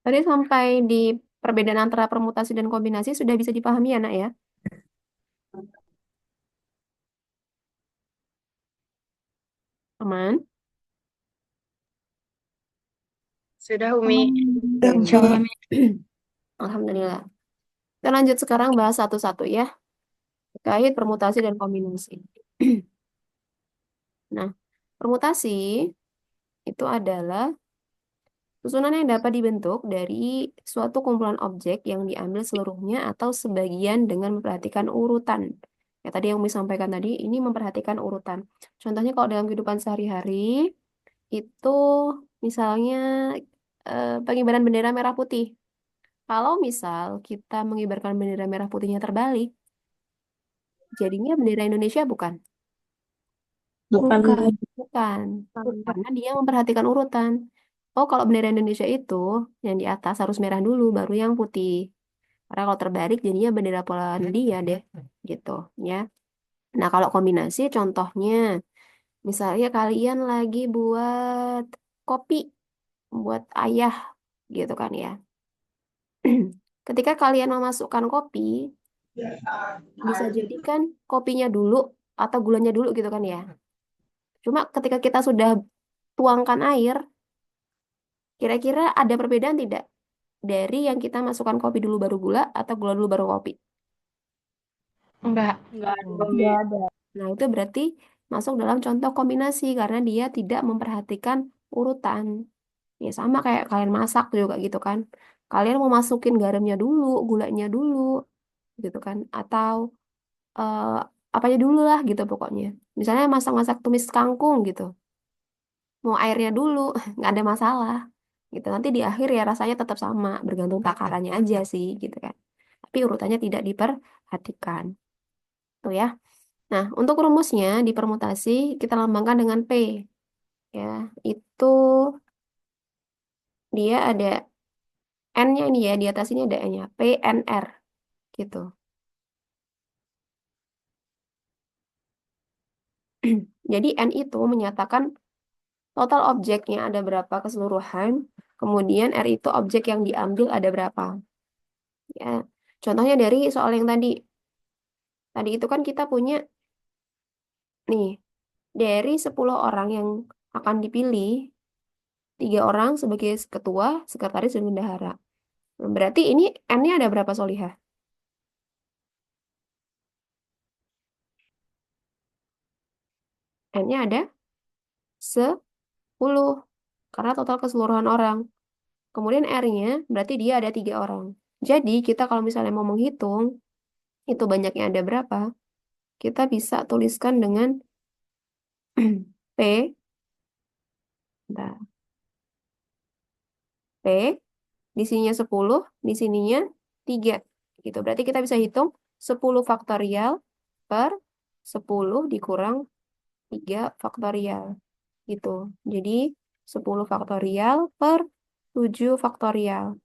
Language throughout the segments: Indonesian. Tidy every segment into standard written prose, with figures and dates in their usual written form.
Tadi sampai di perbedaan antara permutasi dan kombinasi sudah bisa dipahami ya, Nak ya? Aman? Sudah, Umi. Udah, Insya Allah, Umi. Mi. Alhamdulillah. Kita lanjut sekarang bahas satu-satu ya, terkait permutasi dan kombinasi. Nah, permutasi itu adalah susunan yang dapat dibentuk dari suatu kumpulan objek yang diambil seluruhnya atau sebagian dengan memperhatikan urutan. Ya, tadi yang Umi sampaikan tadi, ini memperhatikan urutan. Contohnya kalau dalam kehidupan sehari-hari, itu misalnya pengibaran bendera merah putih. Kalau misal kita mengibarkan bendera merah putihnya terbalik, jadinya bendera Indonesia bukan? Bukan. Bukan. Karena dia memperhatikan urutan. Oh, kalau bendera Indonesia itu yang di atas harus merah dulu, baru yang putih. Karena kalau terbalik jadinya bendera Polandia deh, gitu ya. Nah, kalau kombinasi contohnya, misalnya kalian lagi buat kopi, buat ayah, gitu kan ya. Ketika kalian memasukkan kopi, bisa jadi kan kopinya dulu atau gulanya dulu gitu kan ya. Cuma ketika kita sudah tuangkan air, kira-kira ada perbedaan tidak dari yang kita masukkan kopi dulu baru gula atau gula dulu baru kopi? Enggak. Nggak ada, Umi. Nggak ada. Nah, itu berarti masuk dalam contoh kombinasi karena dia tidak memperhatikan urutan. Ya sama kayak kalian masak juga gitu kan. Kalian mau masukin garamnya dulu, gulanya dulu gitu kan. Atau eh, apanya dulu lah gitu pokoknya. Misalnya masak-masak tumis kangkung gitu. Mau airnya dulu, nggak ada masalah. Gitu. Nanti di akhir ya rasanya tetap sama, bergantung takarannya aja sih gitu kan. Tapi urutannya tidak diperhatikan. Tuh ya. Nah, untuk rumusnya di permutasi kita lambangkan dengan P ya. Itu dia ada N-nya ini ya, di atas ini ada N-nya, P, N, R gitu. Jadi N itu menyatakan total objeknya ada berapa keseluruhan, kemudian R itu objek yang diambil ada berapa. Ya. Contohnya dari soal yang tadi. Tadi itu kan kita punya nih, dari 10 orang yang akan dipilih, 3 orang sebagai ketua, sekretaris, dan bendahara. Berarti ini N-nya ada berapa, Solihah? N-nya ada 10, karena total keseluruhan orang. Kemudian R-nya berarti dia ada 3 orang. Jadi kita kalau misalnya mau menghitung, itu banyaknya ada berapa, kita bisa tuliskan dengan P, bentar, P, di sininya 10, di sininya 3. Gitu. Berarti kita bisa hitung 10 faktorial per 10 dikurang 3 faktorial. Gitu. Jadi 10 faktorial per 7 faktorial.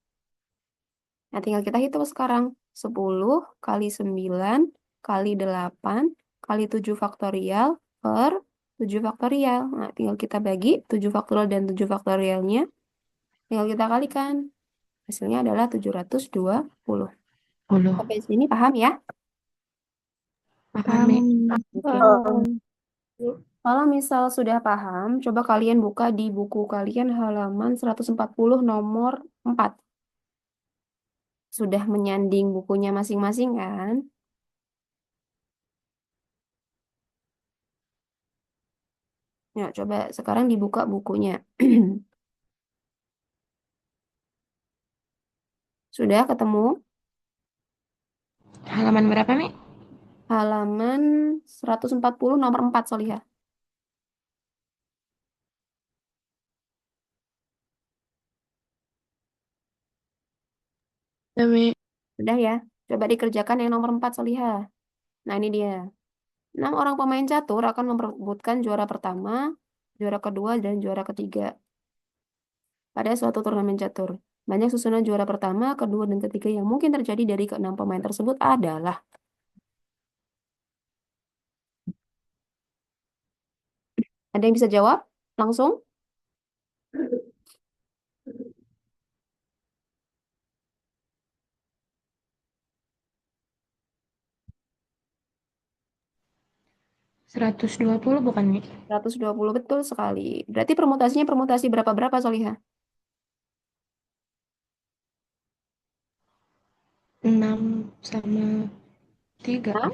Nah, tinggal kita hitung sekarang. 10 kali 9 kali 8 kali 7 faktorial per 7 faktorial. Nah, tinggal kita bagi 7 faktorial dan 7 faktorialnya. Tinggal kita kalikan. Hasilnya adalah 720. 10. Sampai sini paham ya? Paham, Paham, Mi. Umi. Oke. Paham. Kalau misal sudah paham, coba kalian buka di buku kalian halaman 140 nomor 4. Sudah menyanding bukunya masing-masing kan? Ya, coba sekarang dibuka bukunya. Sudah ketemu Halaman berapa, Mi? halaman 140 nomor 4 Solihah. Ya, Mi. Sudah ya? Coba dikerjakan yang nomor 4 Solihah. Nah, ini dia. 6 orang pemain catur akan memperebutkan juara pertama, juara kedua, dan juara ketiga pada suatu turnamen catur. Banyak susunan juara pertama, kedua, dan ketiga yang mungkin terjadi dari keenam pemain tersebut adalah. Ada yang bisa jawab? Langsung? 120 bukan, Mi? 120 betul sekali. Berarti permutasinya permutasi berapa-berapa, Solihah? 6 sama 3. Nah,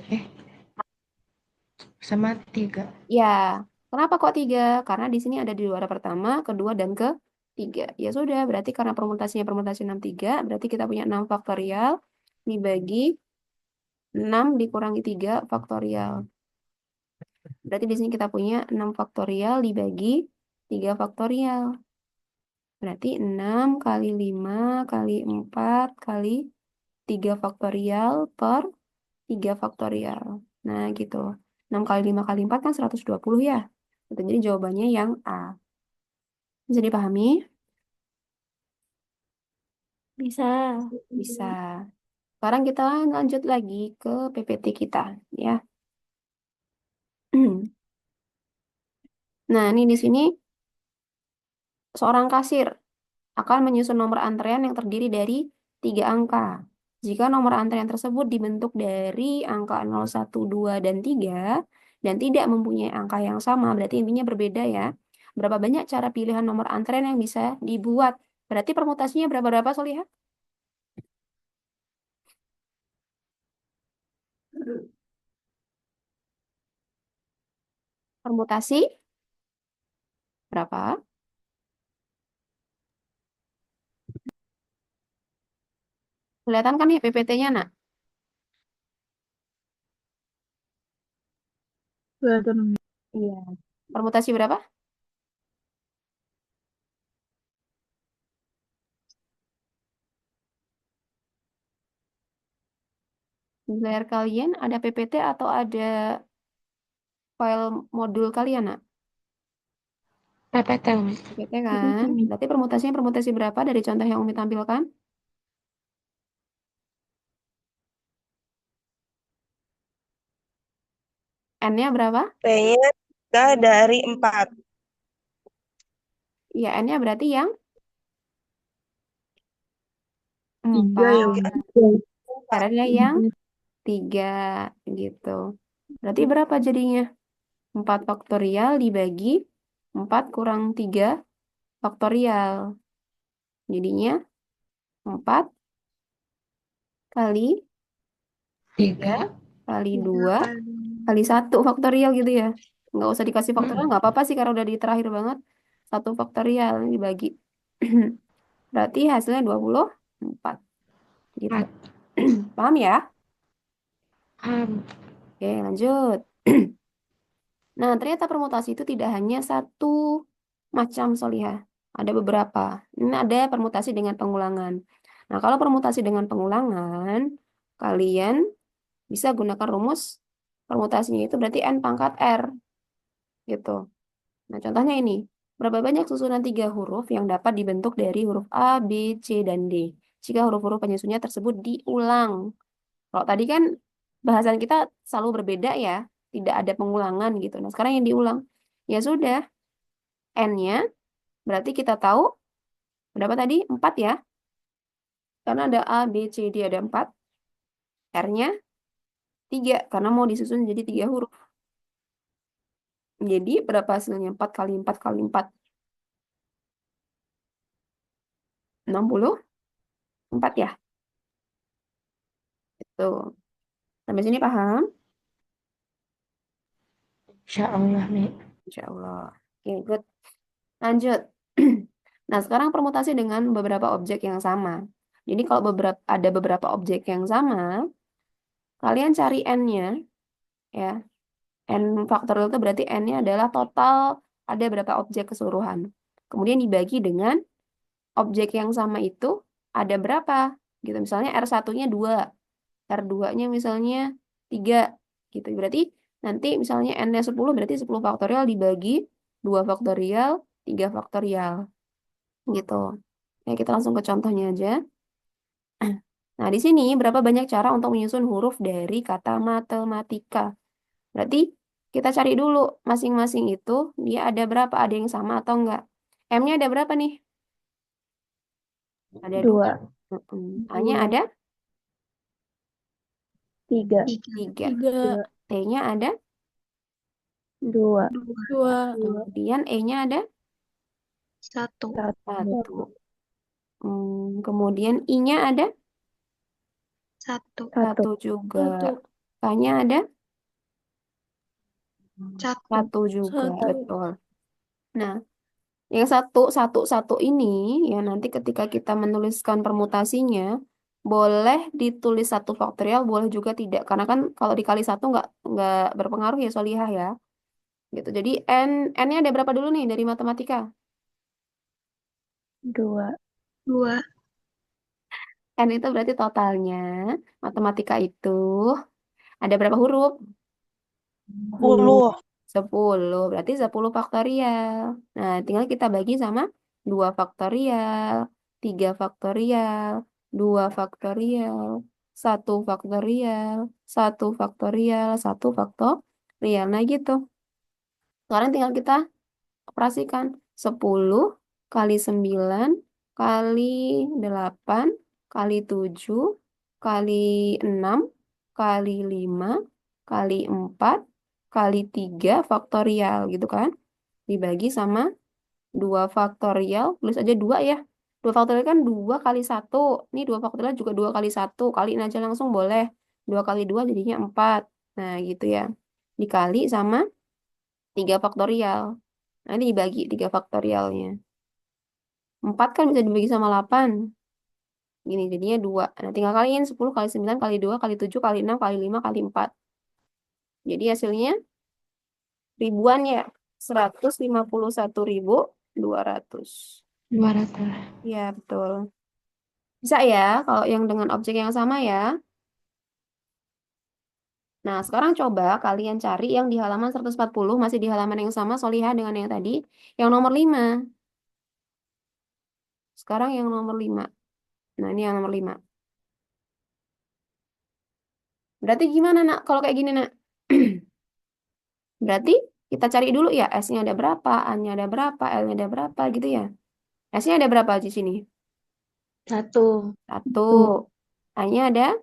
Sama 3. ya. Kenapa kok 3? Karena di sini ada di juara pertama, kedua, dan ketiga. Ya sudah, berarti karena permutasinya permutasi 63, berarti kita punya 6 faktorial dibagi 6 dikurangi 3 faktorial. Berarti di sini kita punya 6 faktorial dibagi 3 faktorial. Berarti 6 kali 5 kali 4 kali 3 faktorial per 3 faktorial. Nah, gitu. 6 kali 5 kali 4 kan 120 ya. Gitu. Jadi jawabannya yang A. Bisa dipahami? Bisa. Bisa. Sekarang kita lanjut lagi ke PPT kita, ya. Nah, ini di sini seorang kasir akan menyusun nomor antrean yang terdiri dari 3 angka. Jika nomor antrean tersebut dibentuk dari angka 0, 1, 2, dan 3, dan tidak mempunyai angka yang sama, berarti intinya berbeda ya. Berapa banyak cara pilihan nomor antrean yang bisa dibuat? Berarti permutasinya berapa-berapa, Solihah? Permutasi berapa? Kelihatan kan ya PPT-nya, nak? Kelihatan. Iya. Permutasi berapa? Di layar kalian ada PPT atau ada file modul kalian, nak? PPT, Umi. PPT kan? Berarti permutasinya permutasi berapa dari contoh yang Umi tampilkan? N-nya berapa? P-nya 3 dari 4. Iya, N-nya berarti yang 3 ya, 4. Umi. R-nya yang 3 gitu. Berarti berapa jadinya? 4 faktorial dibagi 4 kurang 3 faktorial. Jadinya 4 kali 3. kali 3 2 kali. kali 1 faktorial gitu ya. Nggak usah dikasih faktorial, nggak apa-apa sih karena udah di terakhir banget. 1 faktorial dibagi. Berarti hasilnya 24 gitu. 4. Paham ya? Paham. Oke, lanjut. Nah, ternyata permutasi itu tidak hanya satu macam, Solihah. Ada beberapa. Ini ada permutasi dengan pengulangan. Nah, kalau permutasi dengan pengulangan, kalian bisa gunakan rumus permutasinya itu berarti N pangkat R. Gitu. Nah, contohnya ini. Berapa banyak susunan 3 huruf yang dapat dibentuk dari huruf A, B, C, dan D? Jika huruf-huruf penyusunnya tersebut diulang. Kalau tadi kan bahasan kita selalu berbeda ya, tidak ada pengulangan gitu. Nah, sekarang yang diulang. Ya sudah, N-nya berarti kita tahu berapa tadi? 4 ya. Karena ada A, B, C, D ada 4. R-nya 3 karena mau disusun jadi 3 huruf. Jadi berapa hasilnya? 4 kali 4 kali 4. 64 ya. Tuh. Sampai sini paham? Insya Allah, Mi. Insya Allah. Oke, good. Lanjut. Nah, sekarang permutasi dengan beberapa objek yang sama. Jadi kalau ada beberapa objek yang sama, kalian cari N-nya, ya. N faktorial itu berarti N-nya adalah total ada berapa objek keseluruhan. Kemudian dibagi dengan objek yang sama itu ada berapa. Gitu. Misalnya R1-nya 2, R2-nya misalnya 3. Gitu. Berarti nanti misalnya N-nya 10, berarti 10 faktorial dibagi 2 faktorial, 3 faktorial. Gitu. Ya, kita langsung ke contohnya aja. Nah, di sini berapa banyak cara untuk menyusun huruf dari kata matematika? Berarti kita cari dulu masing-masing itu dia ada berapa, ada yang sama atau enggak. M-nya ada berapa nih? Ada 2. 2. A-nya ada 3. 3. 3. T-nya ada 2. 2. Kemudian E-nya ada 1. 1. Kemudian I-nya ada 1. 1 juga. 1. K-nya ada 1. 1 juga. 1. Betul. Nah, yang satu ini, ya nanti ketika kita menuliskan permutasinya, boleh ditulis 1 faktorial, boleh juga tidak. Karena kan kalau dikali 1 nggak berpengaruh ya Solihah ya. Gitu. Jadi N-nya ada berapa dulu nih dari matematika? 2. 2. N itu berarti totalnya matematika itu ada berapa huruf? 10. 10. Berarti 10 faktorial. Nah, tinggal kita bagi sama 2 faktorial, 3 faktorial, 2 faktorial, 1 faktorial, 1 faktorial, 1 faktorial. Nah, gitu. Sekarang tinggal kita operasikan 10 kali 9 kali 8 kali 7 kali 6 kali 5 kali 4 kali 3 faktorial gitu kan. Dibagi sama 2 faktorial, tulis aja 2 ya. 2 faktorial kan 2 kali 1. Ini 2 faktorial juga 2 kali 1. Kaliin aja langsung boleh. 2 kali 2 jadinya 4. Nah gitu ya. Dikali sama 3 faktorial. Nah, ini dibagi 3 faktorialnya. 4 kan bisa dibagi sama 8. Gini, jadinya 2. Nah, tinggal kaliin 10 kali 9 kali 2 kali 7 kali 6 kali 5 kali 4. Jadi hasilnya ribuan ya. 151.200. 200. Ya, betul. Bisa ya, kalau yang dengan objek yang sama ya. Nah, sekarang coba kalian cari yang di halaman 140, masih di halaman yang sama, Solihah dengan yang tadi. Yang nomor 5. Sekarang yang nomor 5. Nah, ini yang nomor 5. Berarti gimana, Nak? Kalau kayak gini, Nak? Berarti kita cari dulu ya, S-nya ada berapa, A-nya ada berapa, L-nya ada berapa gitu ya. S-nya ada berapa di sini? 1. 1. A-nya ada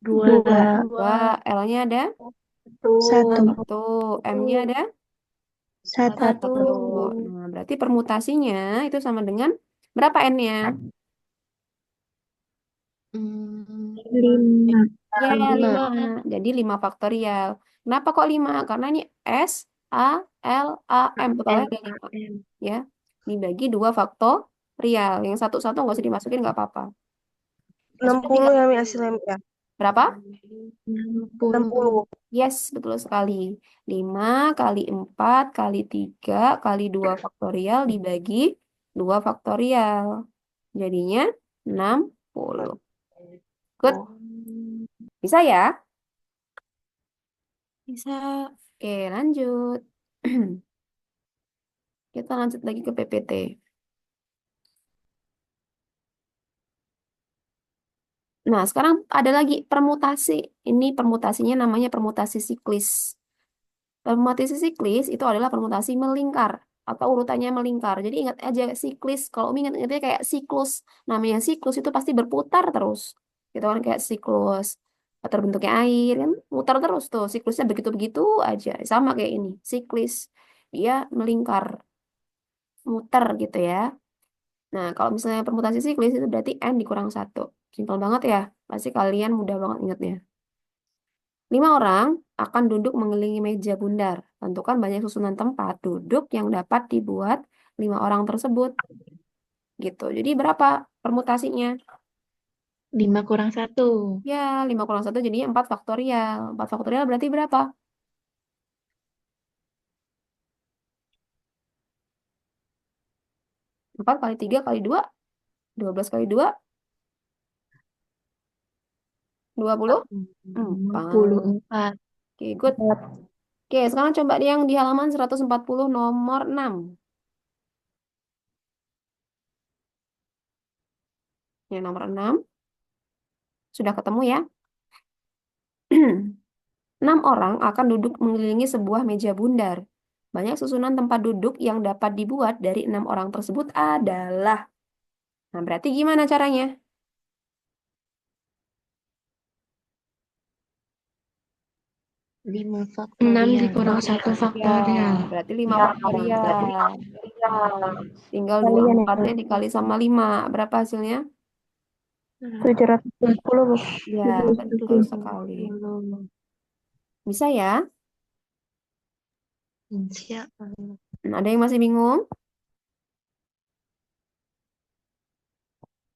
2. 2. L-nya ada 1. 1. M-nya ada 1. 1. Nah, berarti permutasinya itu sama dengan berapa N-nya? 5. Ya, 5. 5. Jadi 5 faktorial. Kenapa kok 5? Karena ini S, A, L, A, M. Totalnya ada 5. Ya, dibagi 2 faktorial. Yang satu-satu nggak usah dimasukin, nggak apa-apa. Nah, sudah 60 tinggal ya, Mi hasilnya, Mi, ya. berapa? 60. 60. Yes, betul sekali. 5 kali 4 kali 3 kali 2 faktorial dibagi 2 faktorial. Jadinya 60. Good. Bisa ya? Bisa. Oke, lanjut. Kita lanjut lagi ke PPT. Nah, sekarang ada lagi permutasi. Ini permutasinya namanya permutasi siklis. Permutasi siklis itu adalah permutasi melingkar atau urutannya melingkar. Jadi ingat aja siklis. Kalau ingatnya kayak siklus. Namanya siklus itu pasti berputar terus. Gitu kan kayak siklus terbentuknya air kan mutar terus tuh. Siklusnya begitu-begitu aja. Sama kayak ini. Siklis. Dia melingkar, muter gitu ya. Nah, kalau misalnya permutasi siklis itu berarti N dikurang 1. Simpel banget ya. Pasti kalian mudah banget ingatnya. 5 orang akan duduk mengelilingi meja bundar. Tentukan banyak susunan tempat duduk yang dapat dibuat 5 orang tersebut. Gitu. Jadi berapa permutasinya? 5 kurang 1. Ya, 5 kurang 1 jadinya 4 faktorial. 4 faktorial berarti berapa? 4 kali 3 kali 2, 12 kali 2, 24. 24. Oke, good. Oke, sekarang coba yang di halaman 140 nomor 6. Yang nomor 6. Sudah ketemu ya? 6 orang akan duduk mengelilingi sebuah meja bundar. Banyak susunan tempat duduk yang dapat dibuat dari 6 orang tersebut adalah. Nah, berarti gimana caranya? 5 6 faktorial. dikurang 1 Ya, faktorial. berarti 5 faktorial. Tinggal Kalian ya. 24-nya dikali sama 5. Berapa hasilnya? 720, Bu. Ya, betul sekali. Bisa ya? Siap. Ada yang masih bingung?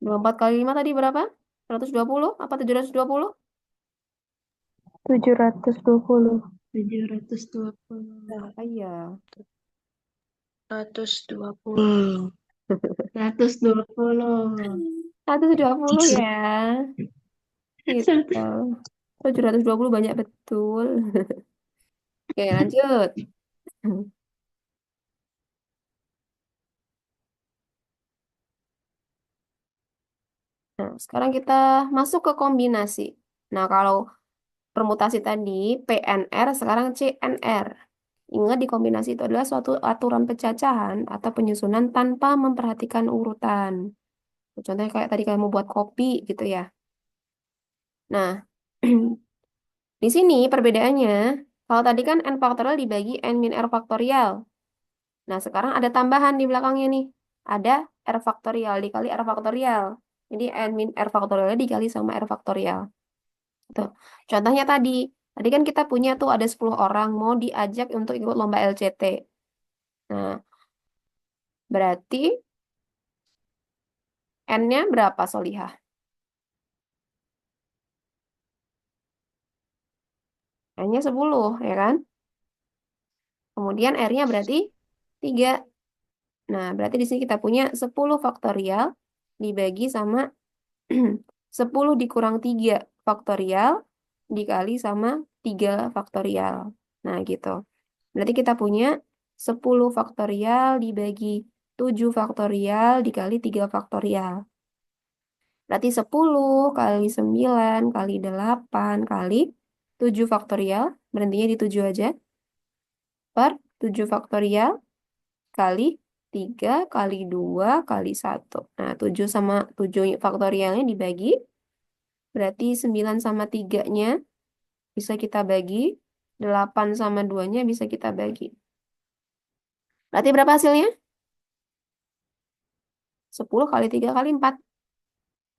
24 kali 5 tadi berapa? 120 apa 720? 720. 720. Apa iya? 120. 120. 120 ya. Gitu. 100. 720 banyak betul. Oke, lanjut. Nah, sekarang kita masuk ke kombinasi. Nah, kalau permutasi tadi PNR, sekarang CNR. Ingat di kombinasi itu adalah suatu aturan pecacahan atau penyusunan tanpa memperhatikan urutan. Contohnya kayak tadi kamu buat kopi gitu ya. Nah, di sini perbedaannya, kalau tadi kan n faktorial dibagi n min r faktorial. Nah, sekarang ada tambahan di belakangnya nih. Ada r faktorial dikali r faktorial. Jadi n min r faktorialnya dikali sama r faktorial. Tuh. Contohnya tadi kan kita punya tuh ada 10 orang mau diajak untuk ikut lomba LCT. Nah, berarti N-nya berapa, Solihah? N-nya 10, ya kan? Kemudian R-nya berarti 3. Nah, berarti di sini kita punya 10 faktorial dibagi sama 10 dikurang 3 faktorial dikali sama 3 faktorial. Nah, gitu. Berarti kita punya 10 faktorial dibagi 7 faktorial dikali 3 faktorial. Berarti 10 kali 9 kali 8 kali 7 faktorial. Berhentinya di 7 aja. Per 7 faktorial kali 3 kali 2 kali 1. Nah, 7 sama 7 faktorialnya dibagi. Berarti 9 sama 3-nya bisa kita bagi. 8 sama 2-nya bisa kita bagi. Berarti berapa hasilnya? 10 kali 3 kali 4.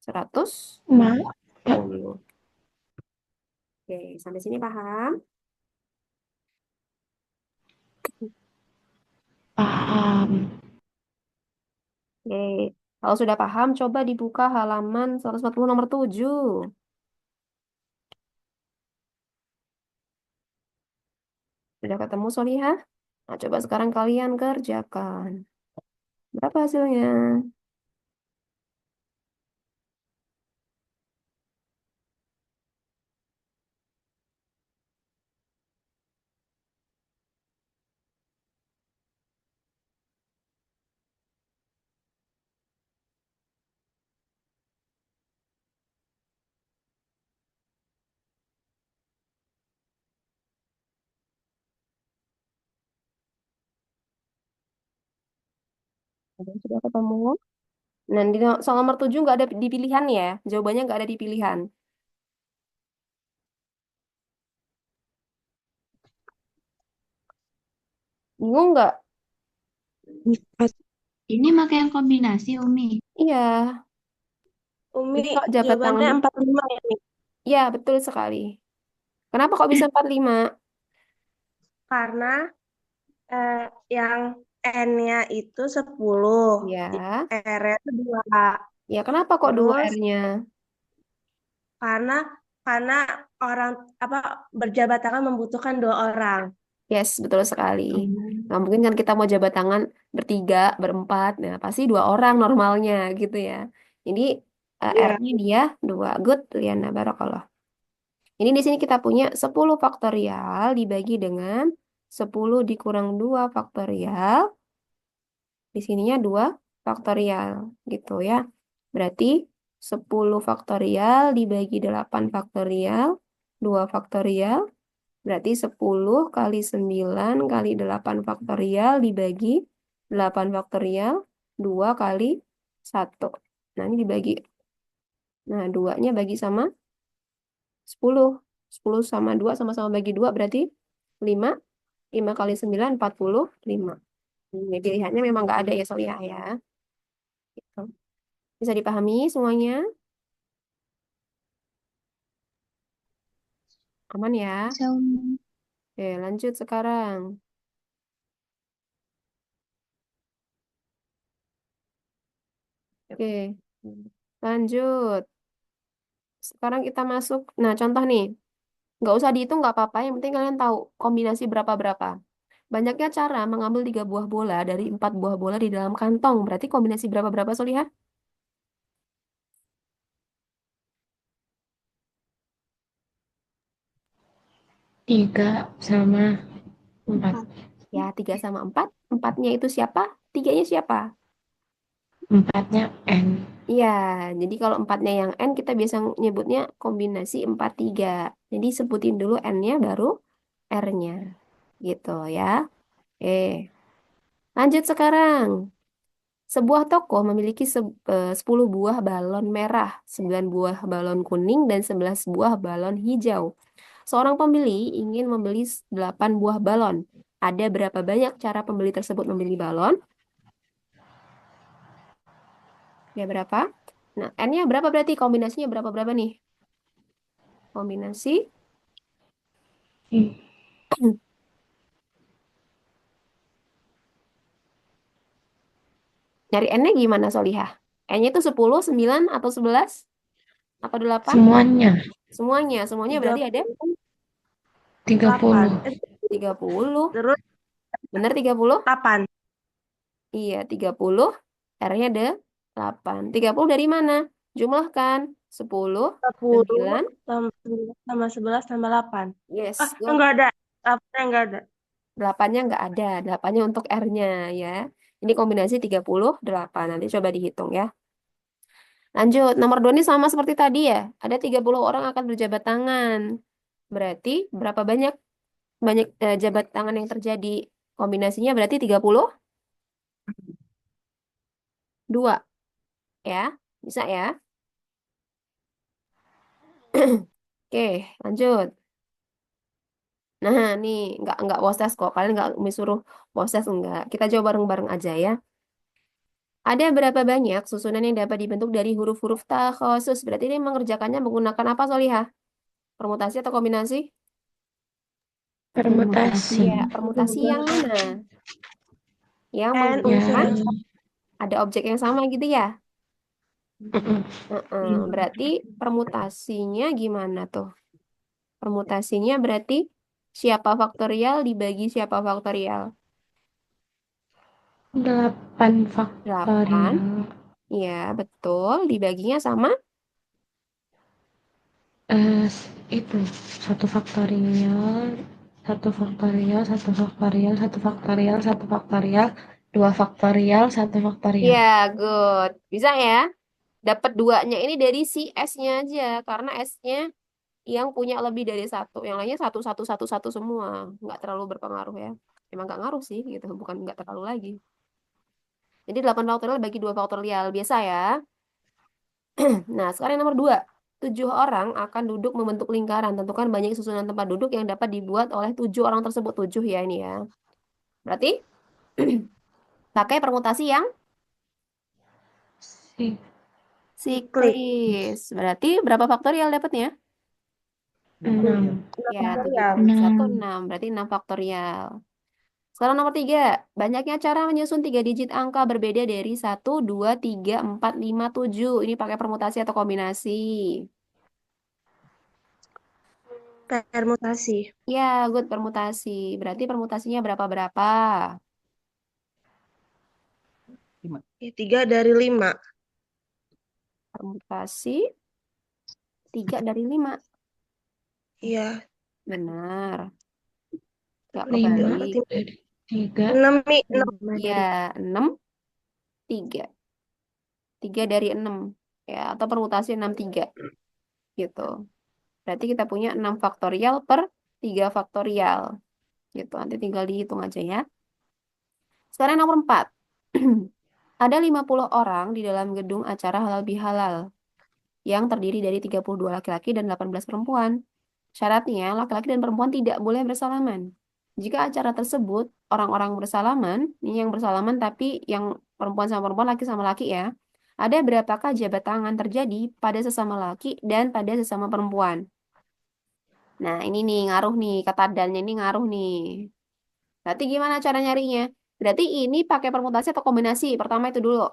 100. Oke, sampai sini paham? Paham. Oke, kalau sudah paham, coba dibuka halaman 140 nomor 7. Sudah ketemu, Solihah? Nah, coba sekarang kalian kerjakan. Berapa hasilnya? Sudah ketemu? Nah, di soal nomor 7 nggak ada di pilihan ya. Jawabannya nggak ada di pilihan. Bingung nggak? Ini pakai yang kombinasi, Umi. Iya. Umi, Jadi kalau jabat tangan, jawabannya 45 ya nih. ya betul sekali. Kenapa kok bisa 45? Karena eh, yang N-nya itu 10, Ya. R-nya itu 2. Ya, kenapa kok dua Terus R-nya? karena karena orang apa berjabat tangan membutuhkan 2 orang. Yes, betul sekali. Hmm. Nggak mungkin kan kita mau jabat tangan bertiga, berempat. Nah, pasti 2 orang normalnya gitu ya. Jadi Iya. R-nya dia 2. Good, Liana. Barakallah. Ini di sini kita punya 10 faktorial dibagi dengan 10 dikurang 2 faktorial. Di sininya 2 faktorial gitu ya. Berarti 10 faktorial dibagi 8 faktorial, 2 faktorial. Berarti 10 kali 9 kali 8 faktorial dibagi 8 faktorial 2 kali 1. Nah, ini dibagi. Nah, 2-nya bagi sama 10. 10 sama 2 sama-sama bagi 2 berarti 5. 5 kali 9, 45. Ini pilihannya memang nggak ada ya Solihah ya. Gitu. Bisa dipahami semuanya? Aman ya? Bisa, Umi. Oke, lanjut sekarang. Oke, lanjut. Sekarang kita masuk. Nah, contoh nih. Nggak usah dihitung, nggak apa-apa. Yang penting kalian tahu kombinasi berapa-berapa. Banyaknya cara mengambil 3 buah bola dari 4 buah bola di dalam kantong. Berarti kombinasi berapa-berapa, Solihah? 3 sama 4. Empat. Ya, 3 sama 4. Empatnya itu siapa? Tiganya siapa? 4-nya N. Iya, jadi kalau empatnya yang N, kita biasa nyebutnya kombinasi 4 3. Jadi sebutin dulu N-nya, baru R-nya. Gitu ya. Eh, lanjut sekarang. Sebuah toko memiliki 10 buah balon merah, 9 buah balon kuning, dan 11 buah balon hijau. Seorang pembeli ingin membeli 8 buah balon. Ada berapa banyak cara pembeli tersebut membeli balon? Ya berapa? Nah, N-nya berapa berarti? Kombinasinya berapa-berapa nih? Kombinasi. Hmm. Nyari N-nya gimana, Solihah? N-nya itu 10, 9, atau 11? Atau 8? Semuanya Semuanya. Semuanya berarti ada 30. 38. 30. Terus Benar 30? 8. Iya, 30. R-nya ada 8. 30 dari mana? Jumlahkan. 10, 10 9. sama 11 tambah 8. Yes, good. Enggak ada. 8 enggak ada. 8-nya nggak ada. 8-nya untuk R-nya ya. Ini kombinasi 38. Nanti coba dihitung ya. Lanjut. Nomor 2 ini sama seperti tadi ya. Ada 30 orang akan berjabat tangan. Berarti berapa banyak jabat tangan yang terjadi? Kombinasinya berarti 32 ya. Bisa ya? Oke, lanjut. Nah, nih nggak proses kok. Kalian nggak suruh proses enggak. Kita coba bareng-bareng aja ya. Ada berapa banyak susunan yang dapat dibentuk dari huruf-huruf takhosus? Berarti ini mengerjakannya menggunakan apa, Solihah? Permutasi atau kombinasi? Permutasi. Ya, permutasi yang mana? Yang N unsur menggunakan yang ada objek yang sama gitu ya? Mm-mm. Berarti permutasinya gimana tuh? Permutasinya berarti siapa faktorial dibagi siapa faktorial? 8 8. faktorial. Ya, betul. Dibaginya sama. Eh, itu 1 faktorial, 1 faktorial, 1 faktorial, 1 faktorial, 1 faktorial, 2 faktorial, 1 faktorial. Ya, good. Bisa ya? Dapat duanya ini dari si S-nya aja. Karena S-nya yang punya lebih dari satu. Yang lainnya satu, satu, satu, satu semua. Nggak terlalu berpengaruh ya. Emang nggak ngaruh sih gitu. Bukan nggak terlalu lagi. Jadi 8 faktorial bagi 2 faktorial. Biasa ya. Nah, sekarang yang nomor 2. 7 orang akan duduk membentuk lingkaran. Tentukan banyak susunan tempat duduk yang dapat dibuat oleh 7 orang tersebut. 7 ya ini ya. Berarti pakai permutasi yang Si klik. siklis. Berarti berapa faktorial dapatnya? 6. Ya, 7 Faktorial. kali 1, 6. 6. Berarti 6 faktorial. Sekarang nomor 3. Banyaknya cara menyusun 3 digit angka berbeda dari 1, 2, 3, 4, 5, 7. Ini pakai permutasi atau kombinasi? Permutasi. Ya, good permutasi. Berarti permutasinya berapa-berapa? 3 dari 5. Permutasi 3 dari 5. Iya. Benar. Gak 5 kebalik. dari 3. 6 Mi. 6. 5 Ya, dari 6, 3. 3 dari 6. Ya, atau permutasi 6, 3. Gitu. Berarti kita punya 6 faktorial per 3 faktorial. Gitu. Nanti tinggal dihitung aja ya. Sekarang yang nomor 4. Ada 50 orang di dalam gedung acara halal bihalal yang terdiri dari 32 laki-laki dan 18 perempuan. Syaratnya, laki-laki dan perempuan tidak boleh bersalaman. Jika acara tersebut, orang-orang bersalaman, ini yang bersalaman tapi yang perempuan sama perempuan, laki sama laki ya, ada berapakah jabat tangan terjadi pada sesama laki dan pada sesama perempuan? Nah, ini nih ngaruh nih, kata dannya ini ngaruh nih. Berarti gimana cara nyarinya? Berarti ini pakai permutasi atau kombinasi? Pertama itu dulu.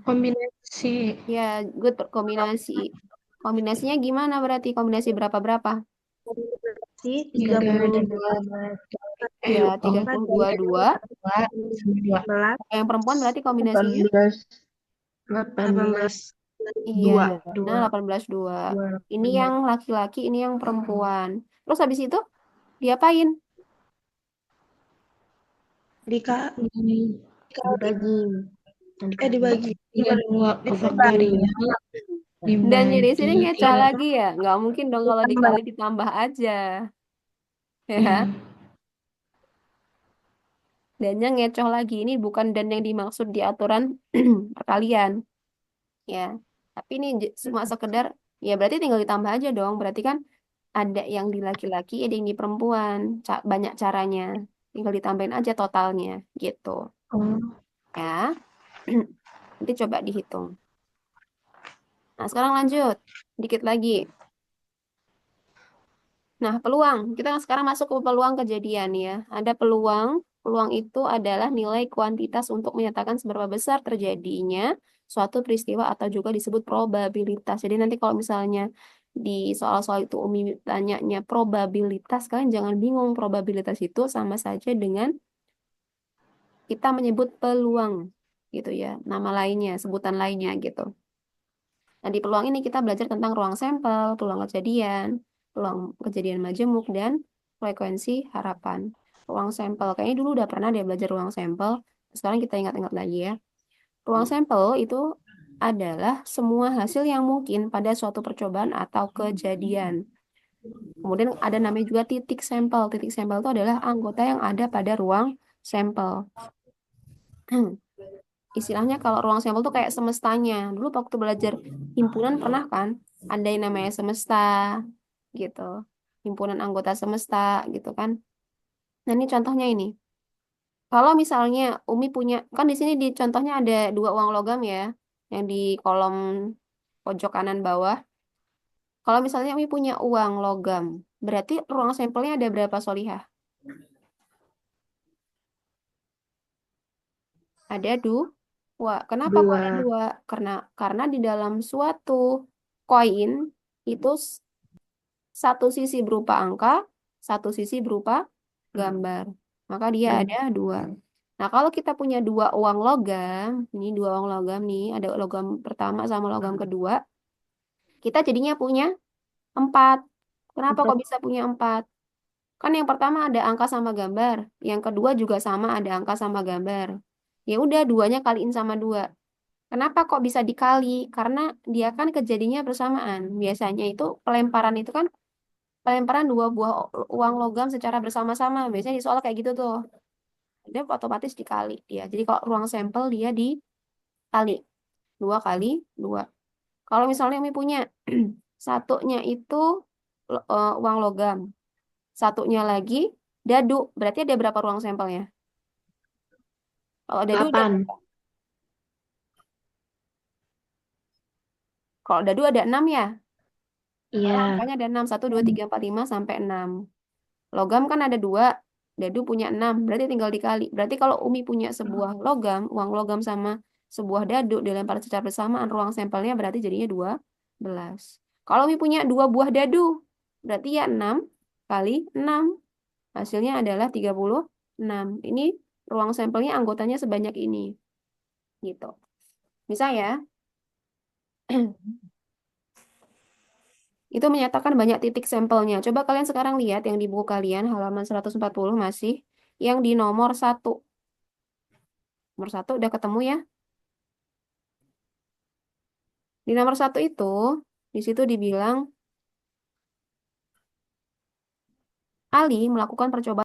Kombinasi Ya, good kombinasi. Kombinasinya gimana berarti? Kombinasi berapa-berapa? Sih, 3 dari 30 2 Ya, tiga Empat. puluh dua dua. 2 sama 2. 18, Yang perempuan berarti kombinasinya? 18, Iya. 2. Nah, 18 2. 2. Ini yang laki-laki, ini yang perempuan. Terus habis itu diapain? Dibagi. Dibagi. 32 Dikurangi. faktorial Dan jadi sini dibagi ngecah lagi ya? Nggak mungkin dong kalau dikali ditambah aja. Ya. ya. Dannya ngecoh lagi. Ini bukan dan yang dimaksud di aturan perkalian. Ya. Tapi ini cuma sekedar, ya berarti tinggal ditambah aja dong. Berarti kan ada yang di laki-laki, ada yang di perempuan. Banyak caranya. Tinggal ditambahin aja totalnya. Gitu. Oh, Ya. Nanti coba dihitung. Nah, sekarang lanjut. Dikit lagi. Nah, peluang. Kita sekarang masuk ke peluang kejadian ya. Ada peluang. Peluang itu adalah nilai kuantitas untuk menyatakan seberapa besar terjadinya suatu peristiwa atau juga disebut probabilitas. Jadi nanti kalau misalnya di soal-soal itu Umi tanyanya probabilitas, kalian jangan bingung. Probabilitas itu sama saja dengan kita menyebut peluang gitu ya. Nama lainnya, sebutan lainnya gitu. Nah, di peluang ini kita belajar tentang ruang sampel, peluang kejadian majemuk, dan frekuensi harapan. Ruang sampel, kayaknya dulu udah pernah dia belajar ruang sampel. Sekarang kita ingat-ingat lagi ya. Ruang sampel itu adalah semua hasil yang mungkin pada suatu percobaan atau kejadian. Kemudian ada namanya juga titik sampel. Titik sampel itu adalah anggota yang ada pada ruang sampel. Istilahnya kalau ruang sampel tuh kayak semestanya. Dulu waktu belajar himpunan pernah kan ada yang namanya semesta gitu. Himpunan anggota semesta gitu kan. Nah, ini contohnya ini. Kalau misalnya Umi punya, kan di sini di contohnya ada dua uang logam ya, yang di kolom pojok kanan bawah. Kalau misalnya Umi punya uang logam, berarti ruang sampelnya ada berapa solihah? Ada dua. Kenapa kok ada 2. dua? Karena di dalam suatu koin itu satu sisi berupa angka, satu sisi berupa gambar. Maka dia ada dua. Nah, kalau kita punya dua uang logam, ini dua uang logam nih, ada logam pertama sama logam kedua, kita jadinya punya empat. Kenapa kok bisa punya empat? Kan yang pertama ada angka sama gambar, yang kedua juga sama ada angka sama gambar. Ya udah, duanya kaliin sama dua. Kenapa kok bisa dikali? Karena dia kan kejadiannya bersamaan. Biasanya itu pelemparan itu kan pelemparan dua buah uang logam secara bersama-sama. Biasanya di soal kayak gitu tuh. Dia otomatis dikali dia. Jadi kalau ruang sampel dia dikali. Dua kali dua. Kalau misalnya Umi punya satunya itu uang logam. Satunya lagi dadu. Berarti ada berapa ruang sampelnya? Kalau dadu ada 8. berapa? Kalau dadu ada 6 ya. Karena Iya. angkanya ada 6. 1, 2, 3, 4, 5 sampai 6. Logam kan ada dua, dadu punya 6, berarti tinggal dikali. Berarti kalau Umi punya sebuah logam, uang logam sama sebuah dadu dilempar secara bersamaan, ruang sampelnya berarti jadinya 12. Kalau Umi punya dua buah dadu, berarti ya 6 kali 6. Hasilnya adalah 36. Ini ruang sampelnya anggotanya sebanyak ini. Gitu. Bisa ya? Itu menyatakan banyak titik sampelnya. Coba kalian sekarang lihat yang di buku kalian, halaman 140 masih. Yang di nomor 1. Nomor 1 udah ketemu ya? Di nomor 1 itu, di situ dibilang Ali melakukan percobaan